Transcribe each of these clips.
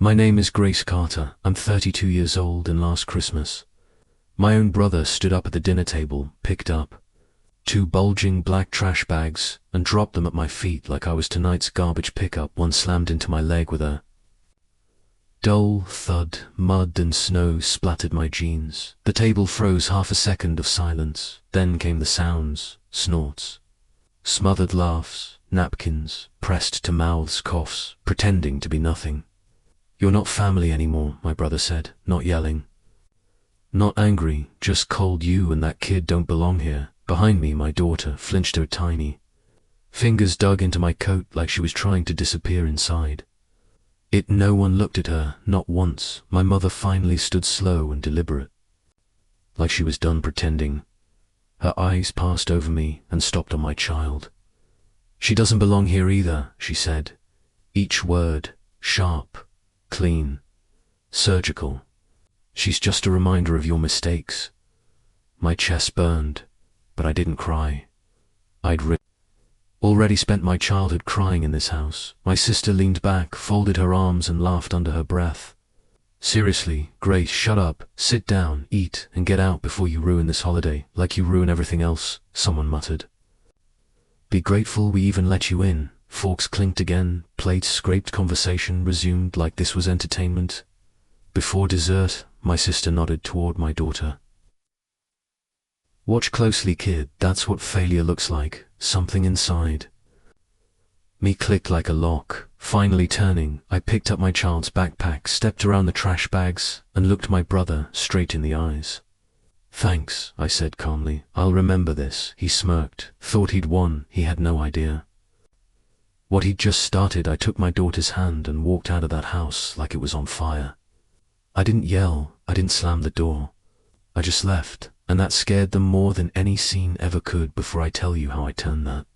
My name is Grace Carter. I'm 32 years old, and last Christmas, my own brother stood up at the dinner table, picked up 2 bulging black trash bags, and dropped them at my feet like I was tonight's garbage pickup. One slammed into my leg with a dull thud. Mud and snow splattered my jeans. The table froze. Half a second of silence. Then came the sounds, snorts, smothered laughs, napkins pressed to mouths, coughs, pretending to be nothing. "You're not family anymore," my brother said, not yelling, not angry, just cold. "You and that kid don't belong here." Behind me, my daughter flinched. Her tiny fingers dug into my coat like she was trying to disappear inside it. No one looked at her, not once. My mother finally stood slow and deliberate, like she was done pretending. Her eyes passed over me and stopped on my child. "She doesn't belong here either," she said, each word sharp, clean, surgical. "She's just a reminder of your mistakes." My chest burned, but I didn't cry. I'd already spent my childhood crying in this house. My sister leaned back, folded her arms, and laughed under her breath. "Seriously, Grace, shut up, sit down, eat, and get out before you ruin this holiday, like you ruin everything else," someone muttered. "Be grateful we even let you in." Forks clinked again, plates scraped. Conversation resumed like this was entertainment. "Before dessert," my sister nodded toward my daughter. "Watch closely, kid, that's what failure looks like." Something inside me clicked like a lock. Finally turning, I picked up my child's backpack, stepped around the trash bags, and looked my brother straight in the eyes. "Thanks," I said calmly. "I'll remember this." He smirked, thought he'd won. He had no idea what he'd just started. I took my daughter's hand and walked out of that house like it was on fire. I didn't yell, I didn't slam the door. I just left, and that scared them more than any scene ever could. Before I tell you how I turned that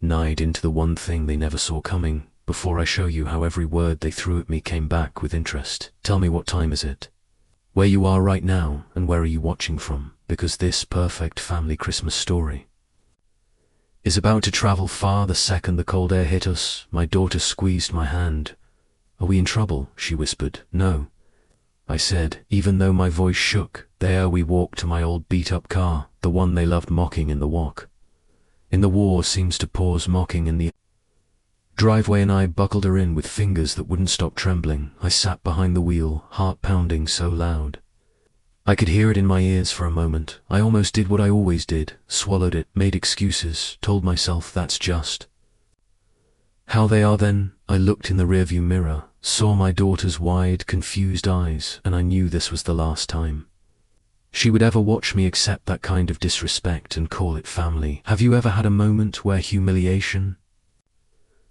night into the one thing they never saw coming, before I show you how every word they threw at me came back with interest, tell me, what time is it? Where you are right now, and where are you watching from? Because this perfect family Christmas story is about to travel far. The second the cold air hit us, my daughter squeezed my hand. "Are we in trouble?" she whispered. "No," I said, even though my voice shook. There we walked to my old beat-up car, the one they loved mocking in the walk. In the war seems to pause mocking in the driveway, and I buckled her in with fingers that wouldn't stop trembling. I sat behind the wheel, heart pounding so loud I could hear it in my ears. For a moment, I almost did what I always did, swallowed it, made excuses, told myself that's just how they are. Then I looked in the rearview mirror, saw my daughter's wide, confused eyes, and I knew this was the last time she would ever watch me accept that kind of disrespect and call it family. Have you ever had a moment where humiliation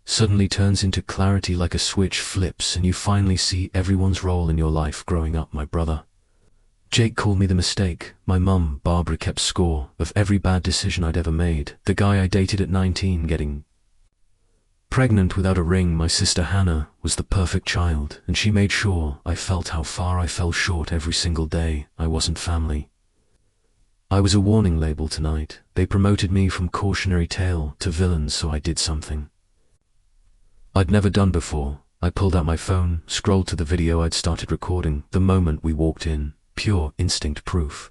suddenly turns into clarity, like a switch flips and you finally see everyone's role in your life? Growing up, my brother Jake called me the mistake. My mum, Barbara, kept score of every bad decision I'd ever made. The guy I dated at 19 getting pregnant without a ring. My sister Hannah was the perfect child, and she made sure I felt how far I fell short every single day. I wasn't family. I was a warning label tonight. They promoted me from cautionary tale to villain, so I did something I'd never done before. I pulled out my phone, scrolled to the video I'd started recording the moment we walked in. Pure instinct, proof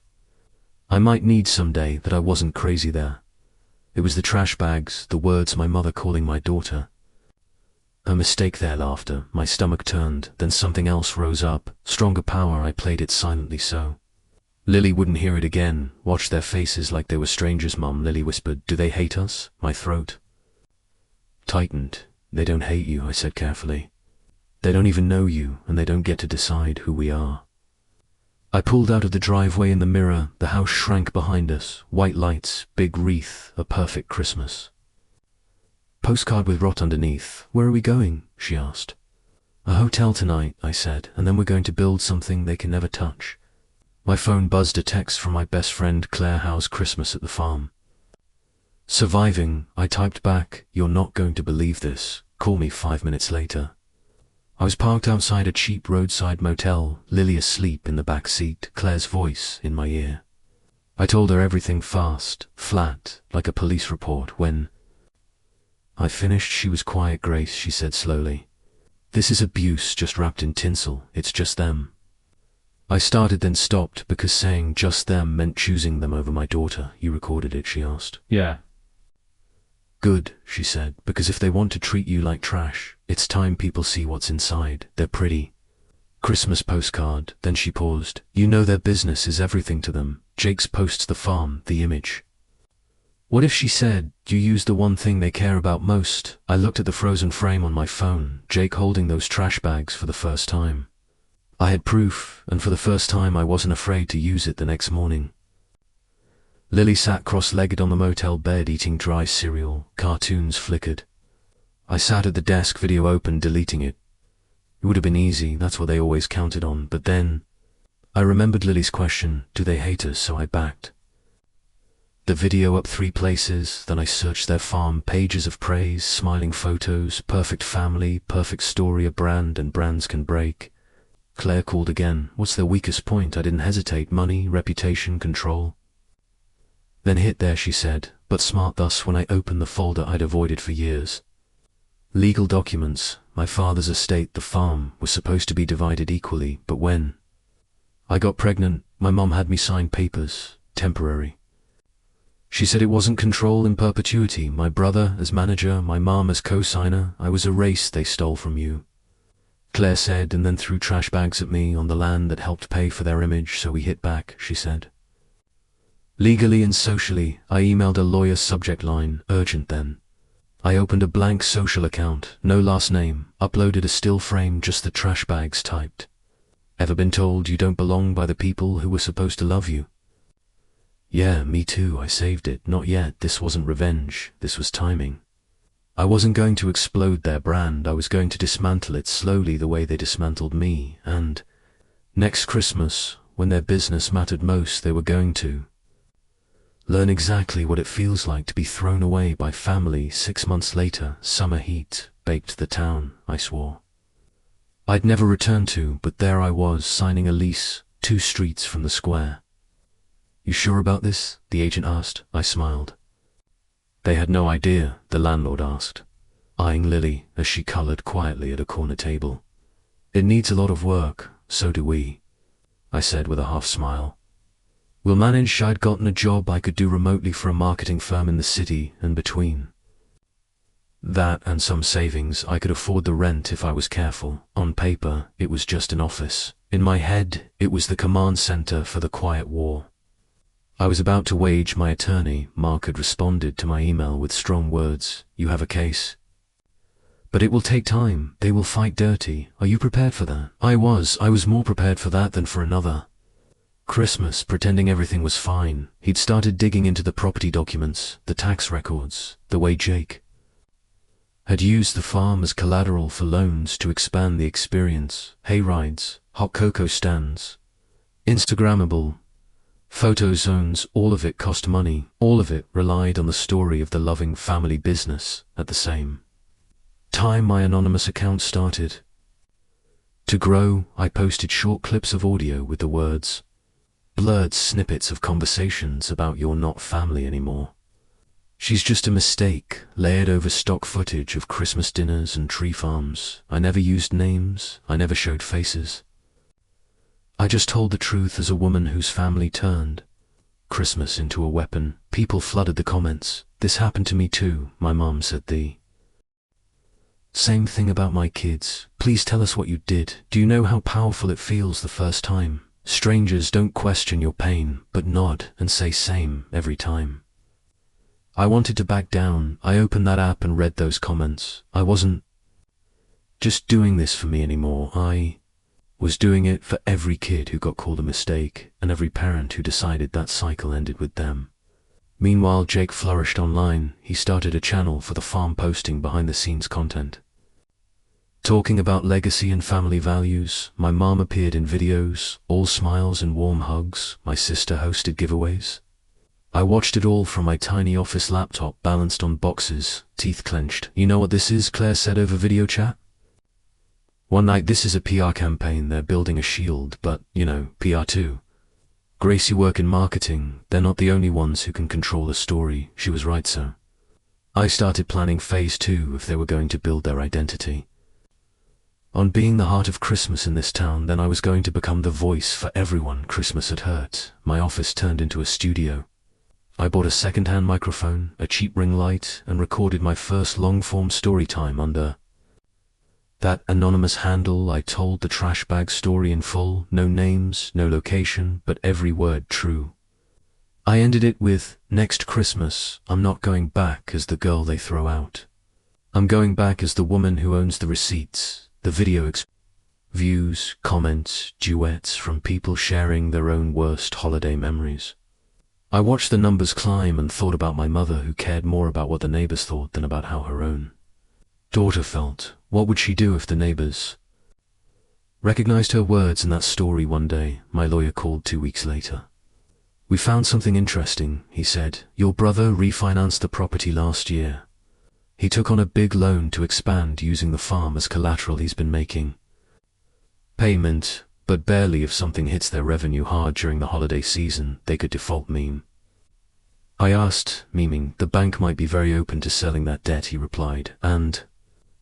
I might need someday that I wasn't crazy there. It was the trash bags, the words my mother calling my daughter her mistake, their laughter. My stomach turned, then something else rose up, stronger power. I played it silently so Lily wouldn't hear it again. Watched their faces like they were strangers. "Mom," Lily whispered, "do they hate us?" My throat tightened. "They don't hate you," I said carefully. "They don't even know you, and they don't get to decide who we are." I pulled out of the driveway. In the mirror, the house shrank behind us. White lights, big wreath, a perfect Christmas postcard with rot underneath. "Where are we going?" she asked. "A hotel tonight," I said, "and then we're going to build something they can never touch." My phone buzzed. A text from my best friend Claire. "How's Christmas at the farm?" "Surviving," I typed back. "You're not going to believe this. Call me 5 minutes later." I was parked outside a cheap roadside motel, Lily asleep in the back seat, Claire's voice in my ear. I told her everything fast, flat, like a police report. When I finished, she was quiet. "Grace," she said slowly, This is abuse just wrapped in tinsel. It's just them. I started then stopped because saying just them meant choosing them over my daughter. You recorded it, she asked. Yeah. Good, she said, because if they want to treat you like trash, it's time people see what's inside. They're pretty. Christmas postcard. Then she paused. You know their business is everything to them. Jake's posts the farm, the image. What if she said, you use the one thing they care about most? I looked at the frozen frame on my phone, Jake holding those trash bags for the first time. I had proof, and for the first time I wasn't afraid to use it the next morning. Lily sat cross-legged on the motel bed eating dry cereal. Cartoons flickered. I sat at the desk, video open, deleting it. It would have been easy, that's what they always counted on, but then I remembered Lily's question, do they hate us? So I backed the video up 3 places, then I searched their farm, pages of praise, smiling photos, perfect family, perfect story, a brand, and brands can break. Claire called again. What's their weakest point? I didn't hesitate. Money, reputation, control. Then hit there, she said, but smart. Thus, when I opened the folder I'd avoided for years. Legal documents, my father's estate, the farm, was supposed to be divided equally, but when I got pregnant, my mom had me sign papers, temporary. She said it wasn't control in perpetuity. My brother as manager, my mom as co-signer. I was erased. They stole from you, Claire said, and then threw trash bags at me on the land that helped pay for their image, so we hit back, she said. Legally and socially, I emailed a lawyer's subject line, urgent then. I opened a blank social account, no last name, uploaded a still frame, just the trash bags typed. Ever been told you don't belong by the people who were supposed to love you? Yeah, me too. I saved it. Not yet. This wasn't revenge. This was timing. I wasn't going to explode their brand. I was going to dismantle it slowly the way they dismantled me. And next Christmas, when their business mattered most, they were going to learn exactly what it feels like to be thrown away by family. 6 months later, summer heat baked the town, I swore I'd never return to, but there I was, signing a lease, 2 streets from the square. You sure about this? The agent asked. I smiled. They had no idea, the landlord asked, eyeing Lily as she colored quietly at a corner table. It needs a lot of work, so do we, I said with a half smile. We'll manage. I'd gotten a job I could do remotely for a marketing firm in the city, and between that and some savings, I could afford the rent if I was careful. On paper, it was just an office. In my head, it was the command center for the quiet war I was about to wage. My attorney, Mark, had responded to my email with strong words. You have a case, but it will take time. They will fight dirty. Are you prepared for that? I was more prepared for that than for another Christmas, pretending everything was fine. He'd started digging into the property documents, the tax records, the way Jake had used the farm as collateral for loans to expand the experience. Hay rides, hot cocoa stands, Instagrammable photo zones, all of it cost money. All of it relied on the story of the loving family business. At the same time, my anonymous account started to grow. I posted short clips of audio with the words, blurred snippets of conversations about "you're not family anymore. She's just a mistake," layered over stock footage of Christmas dinners and tree farms. I never used names. I never showed faces. I just told the truth as a woman whose family turned Christmas into a weapon. People flooded the comments. This happened to me too. My mom said the same thing about my kids. Please tell us what you did. Do you know how powerful it feels the first time? Strangers don't question your pain, but nod and say same every time. I wanted to back down. I opened that app and read those comments. I wasn't just doing this for me anymore. I was doing it for every kid who got called a mistake, and every parent who decided that cycle ended with them. Meanwhile, Jake flourished online. He started a channel for the farm, posting behind-the-scenes content, talking about legacy and family values. My mom appeared in videos, all smiles and warm hugs. My sister hosted giveaways. I watched it all from my tiny office laptop balanced on boxes, teeth clenched. You know what this is? Claire said over video chat one night. This is a PR campaign. They're building a shield, but, you know, PR too. Gracie work in marketing. They're not the only ones who can control a story. She was right, so I started planning phase 2 if they were going to build their identity. on being the heart of Christmas in this town, then I was going to become the voice for everyone Christmas had hurt. My office turned into a studio. I bought a second-hand microphone, a cheap ring light, and recorded my first long-form story time under that anonymous handle. I told the trash bag story in full, no names, no location, but every word true. I ended it with, "Next Christmas, I'm not going back as the girl they throw out. I'm going back as the woman who owns the receipts, the video views, comments, duets from people sharing their own worst holiday memories." I watched the numbers climb and thought about my mother, who cared more about what the neighbors thought than about how her own daughter felt. What would she do if the neighbors recognized her words in that story? One day, my lawyer called 2 weeks later. "We found something interesting," he said. "Your brother refinanced the property last year. He took on a big loan to expand using the farm as collateral. He's been making payment, but barely. If something hits their revenue hard during the holiday season, they could default." I asked, memeing, "The bank might be very open to selling that debt," he replied. "And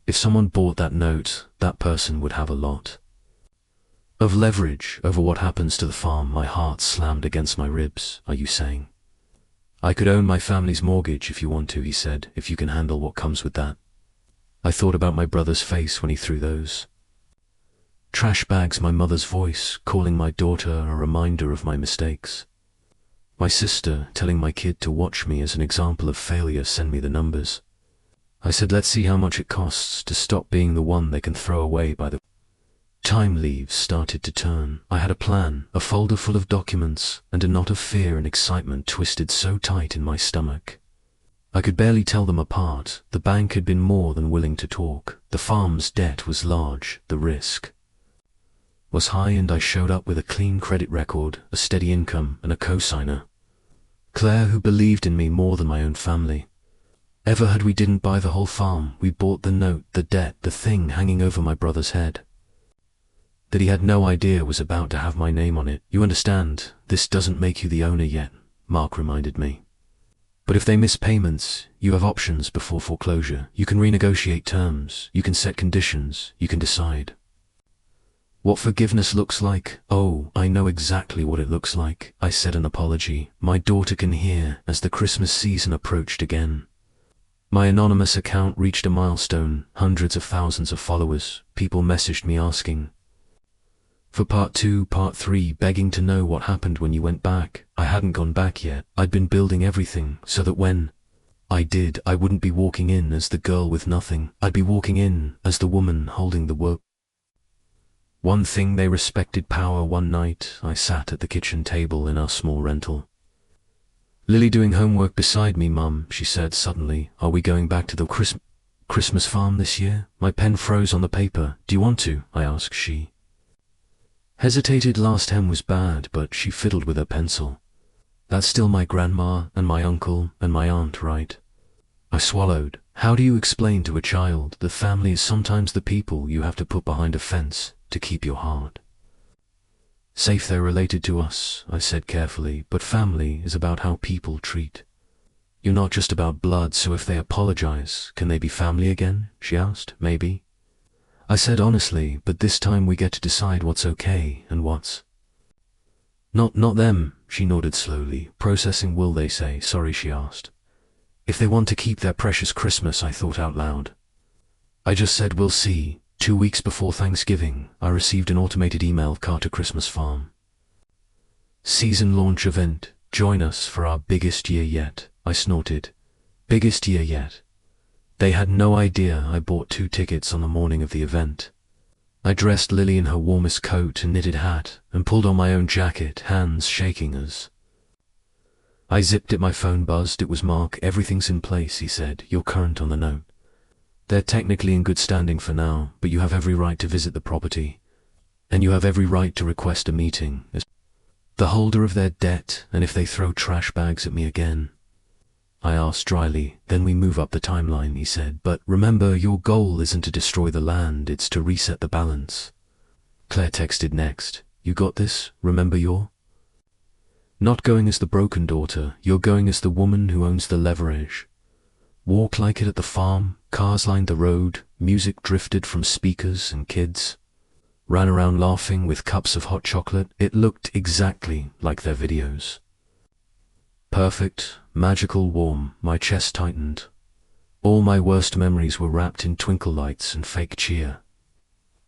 if someone bought that note, that person would have a lot of leverage over what happens to the farm." My heart slammed against my ribs. "Are you saying I could own my family's mortgage if you want to?" he said. "If you can handle what comes with that." I thought about my brother's face when he threw those trash bags, my mother's voice calling my daughter, a reminder of my mistakes, my sister telling my kid to watch me as an example of failure, send me the numbers. I said, "Let's see how much it costs to stop being the one they can throw away by the time leaves started to turn." I had a plan, a folder full of documents, and a knot of fear and excitement twisted so tight in my stomach I could barely tell them apart. The bank had been more than willing to talk. The farm's debt was large, the risk was high, and I showed up with a clean credit record, a steady income, and a co-signer, Claire, who believed in me more than my own family ever had. We didn't buy the whole farm. We bought the note, the debt, the thing hanging over my brother's head that he had no idea was about to have my name on it. "You understand, this doesn't make you the owner yet," Mark reminded me. "But if they miss payments, you have options before foreclosure. You can renegotiate terms, you can set conditions, you can decide what forgiveness looks like." "Oh, I know exactly what it looks like," I said, an apology my daughter can hear. As the Christmas season approached again, my anonymous account reached a milestone, hundreds of thousands of followers. People messaged me asking for part 2, part 3, begging to know what happened when you went back. I hadn't gone back yet. I'd been building everything so that when I did, I wouldn't be walking in as the girl with nothing. I'd be walking in as the woman holding the one thing they respected: power. One night, I sat at the kitchen table in our small rental, Lily doing homework beside me. "Mum," she said suddenly, "are we going back to the Christmas farm this year?" My pen froze on the paper. "Do you want to?" I asked. She hesitated. Last time was bad, but she fiddled with her pencil. "That's still my grandma and my uncle and my aunt, right?" I swallowed. How do you explain to a child that family is sometimes the people you have to put behind a fence to keep your heart safe? "They're related to us," I said carefully, "but family is about how people treat you're not just about blood." "So if they apologize, can they be family again?" she asked. "Maybe," I said honestly, "but this time we get to decide what's okay and what's not them." She nodded slowly, processing. "Will they say sorry?" she asked. "If they want to keep their precious Christmas," I thought out loud. I just said, "We'll see." 2 weeks before Thanksgiving, I received an automated email: Carter Christmas Farm season launch event. Join us for our biggest year yet. I snorted. Biggest year yet? They had no idea I bought 2 tickets on the morning of the event. I dressed Lily in her warmest coat and knitted hat, and pulled on my own jacket, hands shaking as I zipped it. My phone buzzed. It was Mark. "Everything's in place," he said. "You're current on the note. They're technically in good standing for now, but you have every right to visit the property, and you have every right to request a meeting as the holder of their debt. And if they throw trash bags at me again," I asked dryly. "Then we move up the timeline," he said. "But remember, your goal isn't to destroy the land, it's to reset the balance." Claire texted next. "You got this. Remember, you're not going as the broken daughter, you're going as the woman who owns the leverage. Walk like it at the farm, Cars lined the road, music drifted from speakers, and kids ran around laughing with cups of hot chocolate. It looked exactly like their videos. Perfect, magical, warm. My chest tightened. All my worst memories were wrapped in twinkle lights and fake cheer.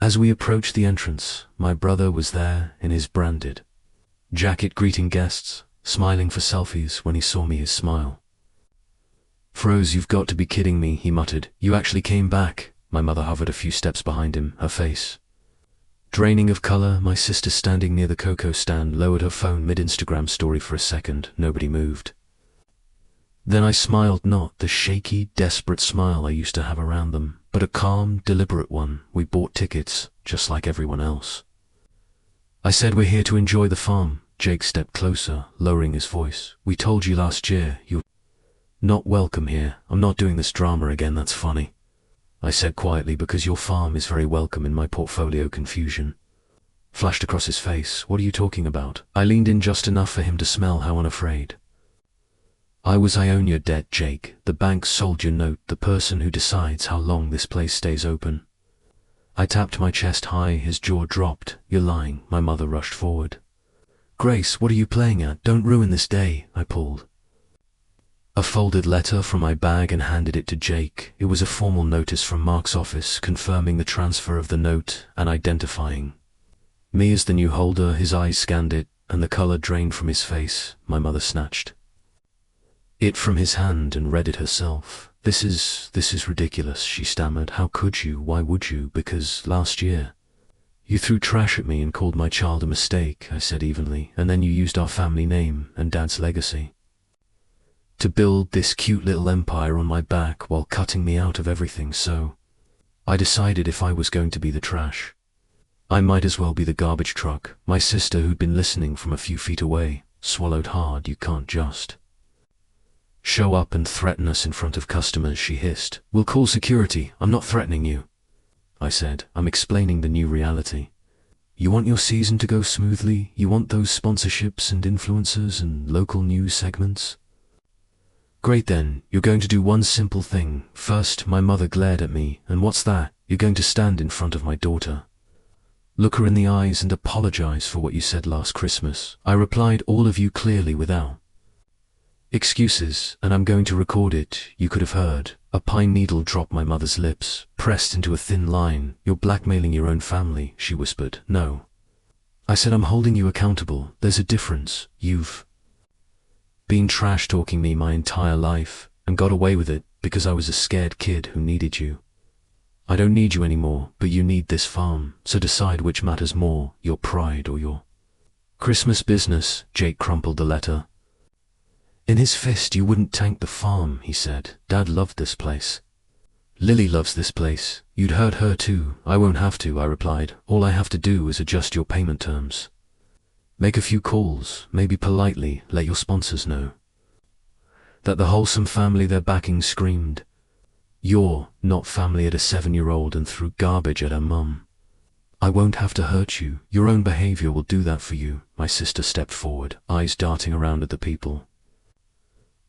As we approached the entrance, my brother was there in his branded jacket greeting guests, smiling for selfies. When he saw me, his smile froze. "You've got to be kidding me," he muttered. "You actually came back." My mother hovered a few steps behind him, her face draining of color. My sister, standing near the cocoa stand, lowered her phone mid-Instagram story. For a second, nobody moved. Then I smiled, not the shaky, desperate smile I used to have around them, but a calm, deliberate one. "We bought tickets, just like everyone else." I said, "We're here to enjoy the farm." Jake stepped closer, lowering his voice. "We told you last year, you're not welcome here." "I'm not doing this drama again, that's funny," I said quietly, "because your farm is very welcome in my portfolio." Confusion flashed across his face. "What are you talking about?" I leaned in just enough for him to smell how unafraid I own your debt, Jake. The bank sold your note. The person who decides how long this place stays open. I tapped my chest high. His jaw dropped. "You're lying." My mother rushed forward. "Grace, what are you playing at? Don't ruin this day." I pulled a folded letter from my bag and handed it to Jake. It was a formal notice from Mark's office confirming the transfer of the note and identifying me as the new holder. His eyes scanned it, and the color drained from his face. My mother snatched it from his hand and read it herself. This is ridiculous," she stammered. "How could you? Why would you?" "Because last year you threw trash at me and called my child a mistake," I said evenly, "and then you used our family name and Dad's legacy to build this cute little empire on my back while cutting me out of everything. So I decided if I was going to be the trash, I might as well be the garbage truck." My sister, who'd been listening from a few feet away, swallowed hard. "You can't just show up and threaten us in front of customers," she hissed. "We'll call security." "I'm not threatening you," I said. "I'm explaining the new reality. You want your season to go smoothly. You want those sponsorships and influencers and local news segments. Great, then you're going to do one simple thing. First," my mother glared at me, "and what's that?" "You're going to stand in front of my daughter, look her in the eyes, and apologize for what you said last Christmas." I replied, "All of you, clearly, without excuses, and I'm going to record it." You could have heard a pine needle drop my mother's lips, pressed into a thin line. "You're blackmailing your own family," she whispered. "No," I said, "I'm holding you accountable. There's a difference. You've been trash-talking me my entire life and got away with it because I was a scared kid who needed you. I don't need you anymore, but you need this farm. So decide which matters more, your pride or your Christmas business." Jake crumpled the letter in his fist. "You wouldn't tank the farm," he said. "Dad loved this place. Lily loves this place. You'd hurt her too." "I won't have to," I replied. "All I have to do is adjust your payment terms. Make a few calls, maybe politely let your sponsors know that the wholesome family they're backing screamed, 'You're not family' at a 7-year-old and threw garbage at her mum. I won't have to hurt you. Your own behavior will do that for you." My sister stepped forward, eyes darting around at the people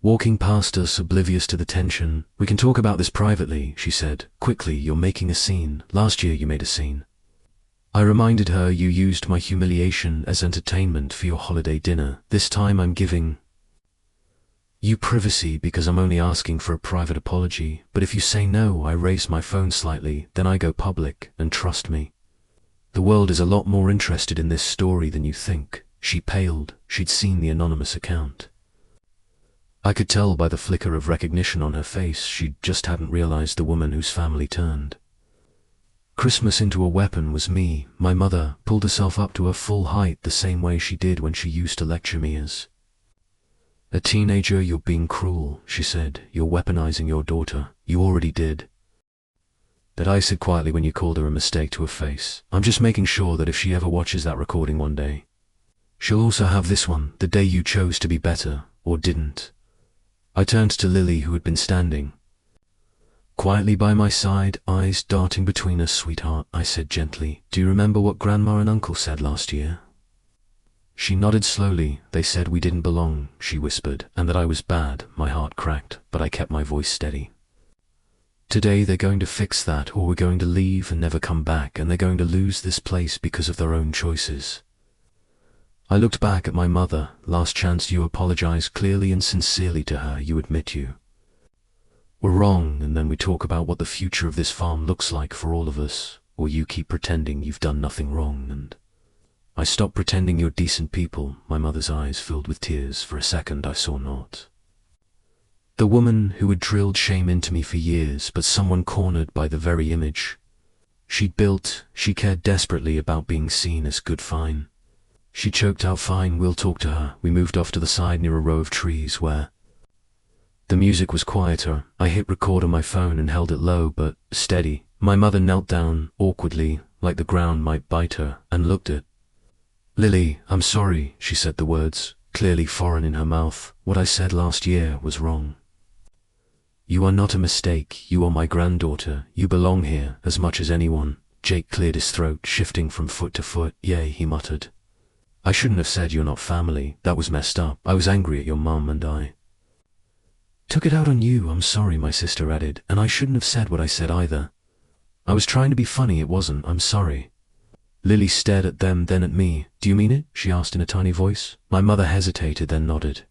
walking past us, oblivious to the tension. "We can talk about this privately," she said. "Quickly, you're making a scene. Last year you made a scene." I reminded her, "You used my humiliation as entertainment for your holiday dinner. This time I'm giving you privacy because I'm only asking for a private apology. But if you say no," I raised my phone slightly, "then I go public, and trust me, the world is a lot more interested in this story than you think." She paled. She'd seen the anonymous account. I could tell by the flicker of recognition on her face she just hadn't realized the woman whose family turned Christmas into a weapon was me. My mother pulled herself up to her full height the same way she did when she used to lecture me as a teenager. "You're being cruel," she said. "You're weaponizing your daughter. You already did that," I said quietly, "when you called her a mistake to her face. I'm just making sure that if she ever watches that recording one day, she'll also have this one, the day you chose to be better, or didn't." I turned to Lily, who had been standing quietly by my side, eyes darting between us. "Sweetheart," I said gently, "do you remember what Grandma and Uncle said last year?" She nodded slowly. "They said we didn't belong," she whispered, "and that I was bad." My heart cracked, but I kept my voice steady. Today they're going to fix that, or we're going to leave and never come back, and they're going to lose this place because of their own choices. I looked back at my mother. Last chance. You apologize clearly and sincerely to her. You admit you were wrong, and then we talk about what the future of this farm looks like for all of us, or you keep pretending you've done nothing wrong. And I stopped pretending you're decent people. My mother's eyes filled with tears. For a second I saw not the woman who had drilled shame into me for years, but someone cornered by the very image she'd built. She cared desperately about being seen as good. Fine. She choked out, fine, we'll talk to her. We moved off to the side near a row of trees where the music was quieter. I hit record on my phone and held it low but steady. My mother knelt down, awkwardly, like the ground might bite her, and looked at Lily. I'm sorry, she said, the words clearly foreign in her mouth. What I said last year was wrong. You are not a mistake. You are my granddaughter. You belong here as much as anyone. Jake cleared his throat, shifting from foot to foot. Yay, he muttered. I shouldn't have said you're not family. That was messed up. I was angry at your mum and I took it out on you. I'm sorry, my sister added, and I shouldn't have said what I said either. I was trying to be funny. It wasn't. I'm sorry. Lily stared at them, then at me. Do you mean it? She asked in a tiny voice. My mother hesitated, then nodded.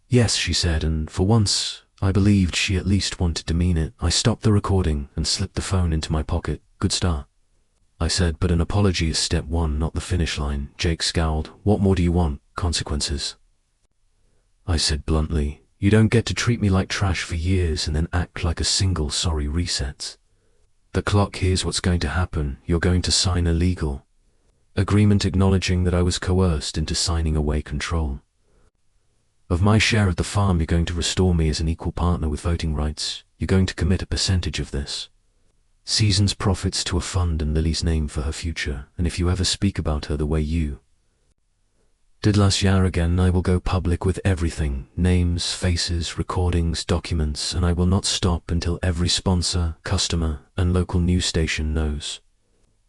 Yes, she said, and for once I believed she at least wanted to mean it. I stopped the recording and slipped the phone into my pocket. Good start, I said, but an apology is step one, not the finish line. Jake scowled. What more do you want? Consequences? I said bluntly. You don't get to treat me like trash for years and then act like a single sorry resets. The clock. Here's what's going to happen. You're going to sign a legal agreement acknowledging that I was coerced into signing away control of my share of the farm. You're going to restore me as an equal partner with voting rights. You're going to commit a percentage of this season's profits to a fund in Lily's name for her future, and if you ever speak about her the way you did last year again, I will go public with everything. Names, faces, recordings, documents, and I will not stop until every sponsor, customer, and local news station knows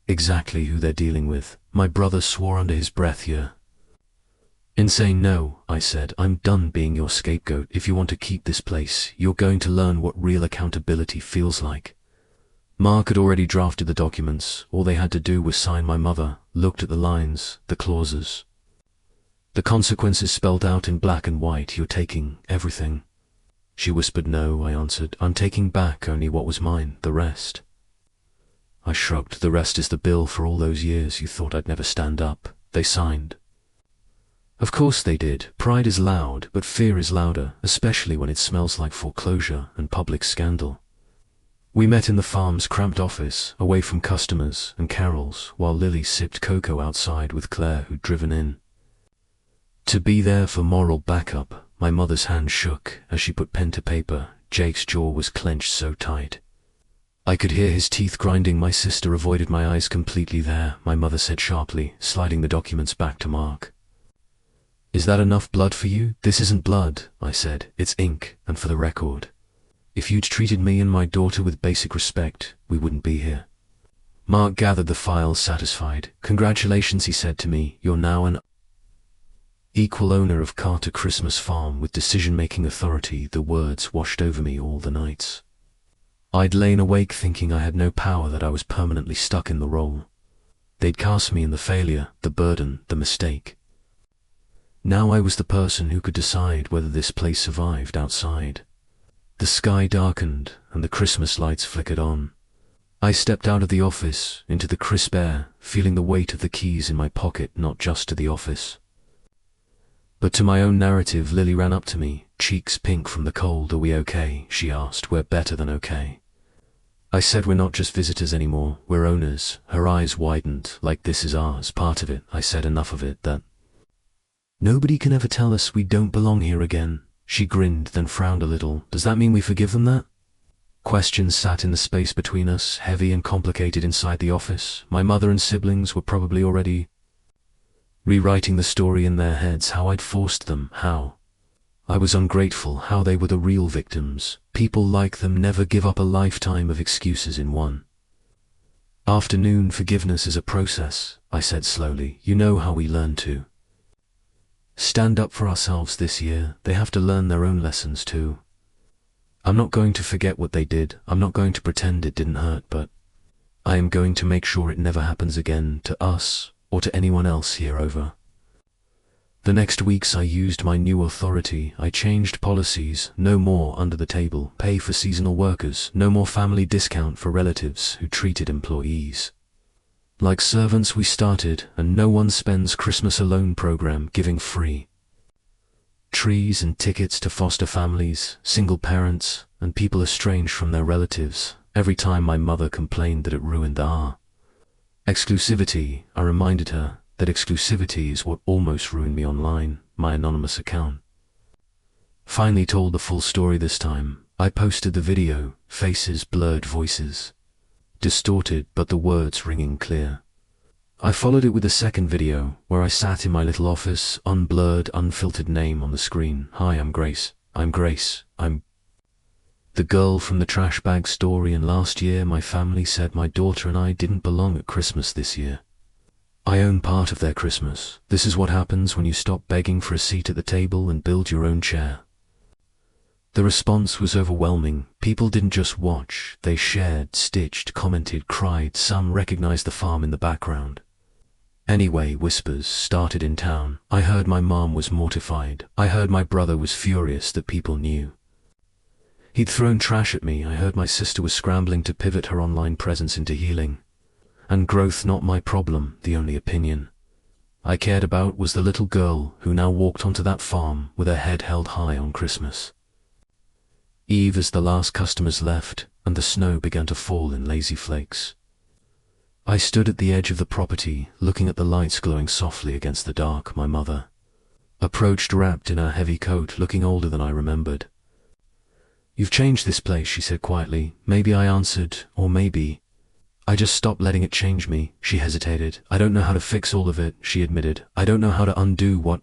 exactly who they're dealing with. My brother swore under his breath. You're insane. No, I said, I'm done being your scapegoat. If you want to keep this place, you're going to learn what real accountability feels like. Mark had already drafted the documents. All they had to do was sign. My mother looked at the lines, the clauses, the consequences spelled out in black and white. You're taking everything. She whispered. No, I answered. I'm taking back only what was mine. The rest. I shrugged. The rest is the bill for all those years you thought I'd never stand up. They signed. Of course they did. Pride is loud, but fear is louder, especially when it smells like foreclosure and public scandal. We met in the farm's cramped office, away from customers and carols, while Lily sipped cocoa outside with Claire, who'd driven in to be there for moral backup. My mother's hand shook as she put pen to paper. Jake's jaw was clenched so tight I could hear his teeth grinding. My sister avoided my eyes completely. There, my mother said sharply, sliding the documents back to Mark. Is that enough blood for you? This isn't blood, I said. It's ink, and for the record, if you'd treated me and my daughter with basic respect, we wouldn't be here. Mark gathered the files, satisfied. Congratulations, he said to me. You're now an equal owner of Carter Christmas Farm with decision-making authority. The words washed over me all the nights I'd lain awake thinking I had no power, that I was permanently stuck in the role. They'd cast me in the failure, the burden, the mistake. Now I was the person who could decide whether this place survived. Outside, the sky darkened and the Christmas lights flickered on. I stepped out of the office into the crisp air, feeling the weight of the keys in my pocket, not just to the office, but to my own narrative. Lily ran up to me, cheeks pink from the cold. Are we okay? She asked. We're better than okay, I said. We're not just visitors anymore, we're owners. Her eyes widened. Like this is ours, part of it. I said. Enough of it, that nobody can ever tell us we don't belong here again. She grinned, then frowned a little. Does that mean we forgive them that? Questions sat in the space between us, heavy and complicated. Inside the office, my mother and siblings were probably already rewriting the story in their heads. How I'd forced them, how I was ungrateful, how they were the real victims. People like them never give up a lifetime of excuses in one afternoon. Forgiveness is a process, I said slowly. You know how we learn to stand up for ourselves this year. They have to learn their own lessons too. I'm not going to forget what they did. I'm not going to pretend it didn't hurt, but I am going to make sure it never happens again to us or to anyone else here over. The next weeks I used my new authority. I changed policies. No more under the table pay for seasonal workers. No more family discount for relatives who treated employees like servants. We started a No One Spends Christmas Alone program, giving free trees and tickets to foster families, single parents, and people estranged from their relatives. Every time my mother complained that it ruined our exclusivity, I reminded her that exclusivity is what almost ruined me online. My anonymous account finally told the full story this time. I posted the video, faces blurred, voices distorted, but the words ringing clear. I followed it with a second video, where I sat in my little office, unblurred, unfiltered name on the screen. Hi, I'm Grace. I'm Grace. I'm the girl from the trash bag story, and last year my family said my daughter and I didn't belong at Christmas this year. I own part of their Christmas. This is what happens when you stop begging for a seat at the table and build your own chair. The response was overwhelming. People didn't just watch, they shared, stitched, commented, cried. Some recognized the farm in the background. Anyway, whispers started in town. I heard my mom was mortified. I heard my brother was furious that people knew he'd thrown trash at me. I heard my sister was scrambling to pivot her online presence into healing and growth. Not my problem. The only opinion I cared about was the little girl who now walked onto that farm with her head held high on Christmas Eve as the last customers left and the snow began to fall in lazy flakes. I stood at the edge of the property, looking at the lights glowing softly against the dark. My mother approached, wrapped in her heavy coat, looking older than I remembered. "You've changed this place," she said quietly. Maybe I answered, or maybe I just stopped letting it change me. She hesitated. "I don't know how to fix all of it," she admitted. "I don't know how to undo what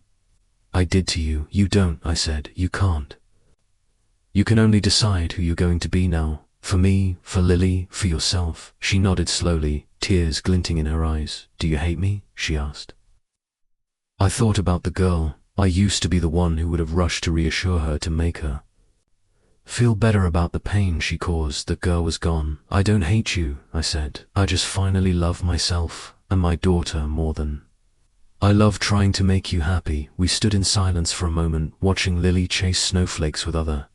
I did to you." "You don't," I said. "You can't. You can only decide who you're going to be now. For me, for Lily, for yourself." She nodded slowly, tears glinting in her eyes. "Do you hate me?" she asked. I thought about the girl. I used to be the one who would have rushed to reassure her, to make her feel better about the pain she caused. The girl was gone. "I don't hate you," I said. "I just finally love myself and my daughter more than I love trying to make you happy." We stood in silence for a moment, watching Lily chase snowflakes with other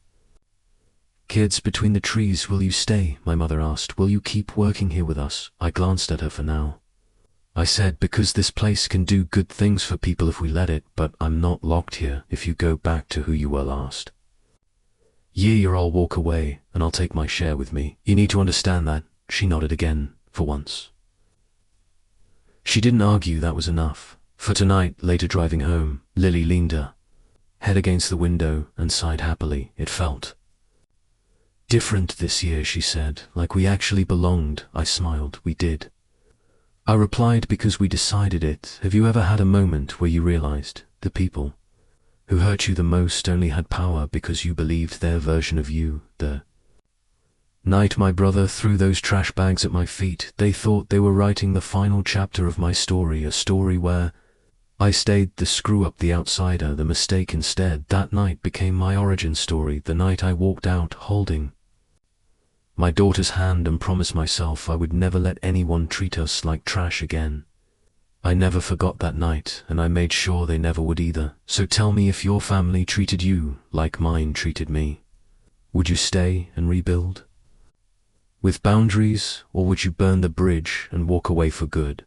kids between the trees. "Will you stay?" my mother asked. "Will you keep working here with us?" I glanced at her. "For now," I said, "because this place can do good things for people if we let it, but I'm not locked here. If you go back to who you were last year, I'll walk away, and I'll take my share with me. You need to understand that." She nodded again, for once. She didn't argue. That was enough. For tonight, later driving home, Lily leaned her head against the window and sighed happily. "It felt different this year," she said, "like we actually belonged." I smiled. "We did," I replied, "because we decided it." Have you ever had a moment where you realized the people who hurt you the most only had power because you believed their version of you? The night my brother threw those trash bags at my feet, they thought they were writing the final chapter of my story, a story where I stayed the screw-up, the outsider, the mistake instead. That night became my origin story, the night I walked out holding my daughter's hand and promised myself I would never let anyone treat us like trash again. I never forgot that night, and I made sure they never would either. So tell me, if your family treated you like mine treated me, would you stay and rebuild with boundaries, or would you burn the bridge and walk away for good?